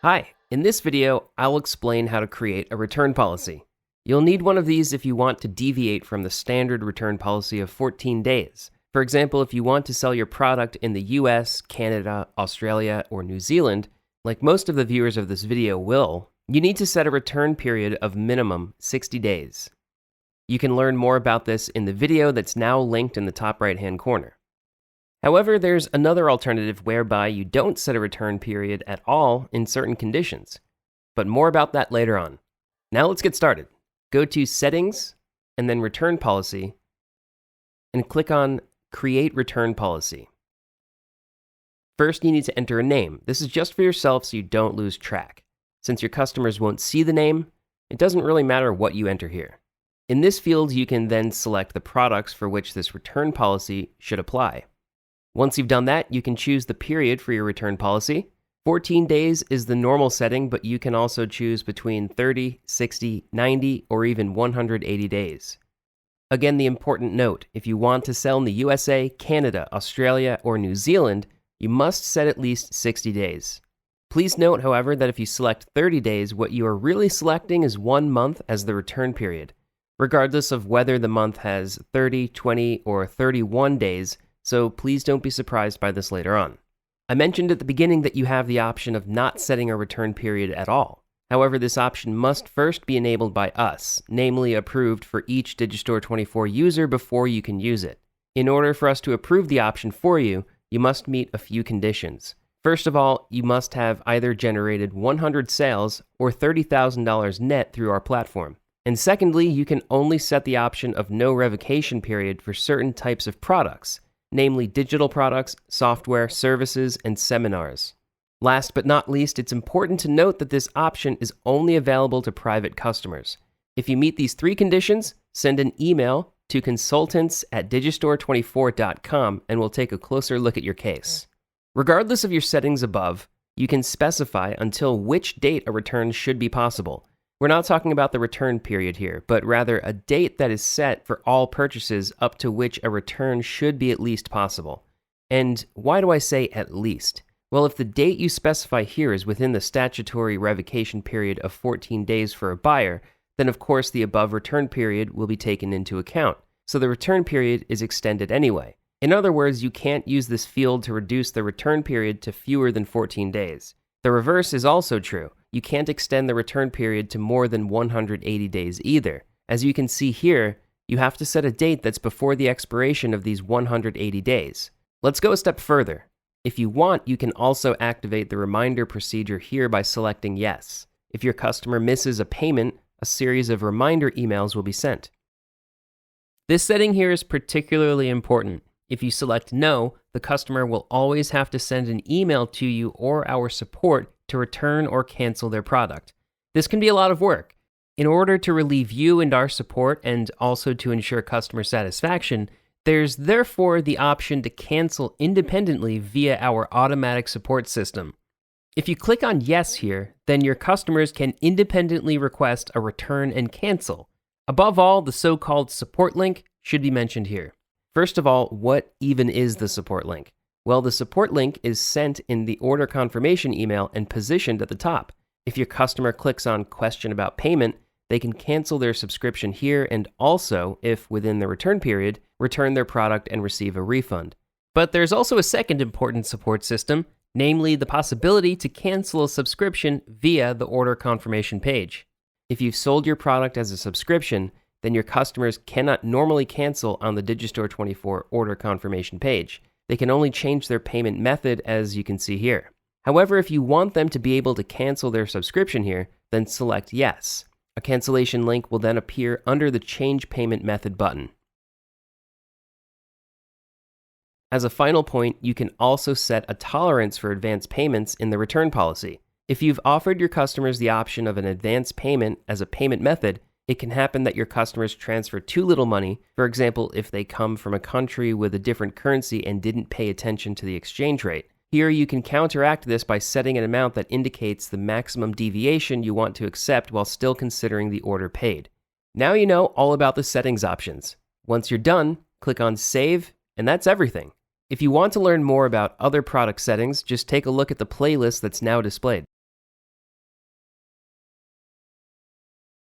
Hi, in this video, I'll explain how to create a return policy. You'll need one of these if you want to deviate from the standard return policy of 14 days. For example, if you want to sell your product in the US, Canada, Australia, or New Zealand, like most of the viewers of this video will, you need to set a return period of minimum 60 days. You can learn more about this in the video that's now linked in the top right-hand corner. However, there's another alternative whereby you don't set a return period at all in certain conditions. But more about that later on. Now let's get started. Go to Settings, and then Return Policy, and click on Create Return Policy. First, you need to enter a name. This is just for yourself so you don't lose track. Since your customers won't see the name, it doesn't really matter what you enter here. In this field, you can then select the products for which this return policy should apply. Once you've done that, you can choose the period for your return policy. 14 days is the normal setting, but you can also choose between 30, 60, 90, or even 180 days. Again, the important note, if you want to sell in the USA, Canada, Australia, or New Zealand, you must set at least 60 days. Please note, however, that if you select 30 days, what you are really selecting is 1 month as the return period, regardless of whether the month has 30, 20, or 31 days, so please don't be surprised by this later on. I mentioned at the beginning that you have the option of not setting a return period at all. However, this option must first be enabled by us, namely approved for each Digistore24 user before you can use it. In order for us to approve the option for you, you must meet a few conditions. First of all, you must have either generated 100 sales or $30,000 net through our platform. And secondly, you can only set the option of no revocation period for certain types of products, namely digital products, software, services, and seminars. Last but not least, it's important to note that this option is only available to private customers. If you meet these 3 conditions, send an email to consultants@digistore24.com and we'll take a closer look at your case. Regardless of your settings above, you can specify until which date a return should be possible. We're not talking about the return period here, but rather a date that is set for all purchases up to which a return should be at least possible. And why do I say at least? Well, if the date you specify here is within the statutory revocation period of 14 days for a buyer, then of course the above return period will be taken into account, so the return period is extended anyway. In other words, you can't use this field to reduce the return period to fewer than 14 days. The reverse is also true. You can't extend the return period to more than 180 days either. As you can see here, you have to set a date that's before the expiration of these 180 days. Let's go a step further. If you want, you can also activate the reminder procedure here by selecting yes. If your customer misses a payment, a series of reminder emails will be sent. This setting here is particularly important. If you select no, the customer will always have to send an email to you or our support to return or cancel their product. This can be a lot of work. In order to relieve you and our support and also to ensure customer satisfaction, there's therefore the option to cancel independently via our automatic support system. If you click on yes here, then your customers can independently request a return and cancel. Above all, the so-called support link should be mentioned here. First of all, what even is the support link? Well, the support link is sent in the order confirmation email and positioned at the top. If your customer clicks on question about payment, they can cancel their subscription here and also, if within the return period, return their product and receive a refund. But there's also a second important support system, namely the possibility to cancel a subscription via the order confirmation page. If you've sold your product as a subscription, then your customers cannot normally cancel on the Digistore24 order confirmation page. They can only change their payment method, as you can see here. However, if you want them to be able to cancel their subscription here, then select yes. A cancellation link will then appear under the Change Payment Method button. As a final point, you can also set a tolerance for advance payments in the return policy. If you've offered your customers the option of an advance payment as a payment method, it can happen that your customers transfer too little money, for example, if they come from a country with a different currency and didn't pay attention to the exchange rate. Here you can counteract this by setting an amount that indicates the maximum deviation you want to accept while still considering the order paid. Now you know all about the settings options. Once you're done, click on Save, and that's everything. If you want to learn more about other product settings, just take a look at the playlist that's now displayed.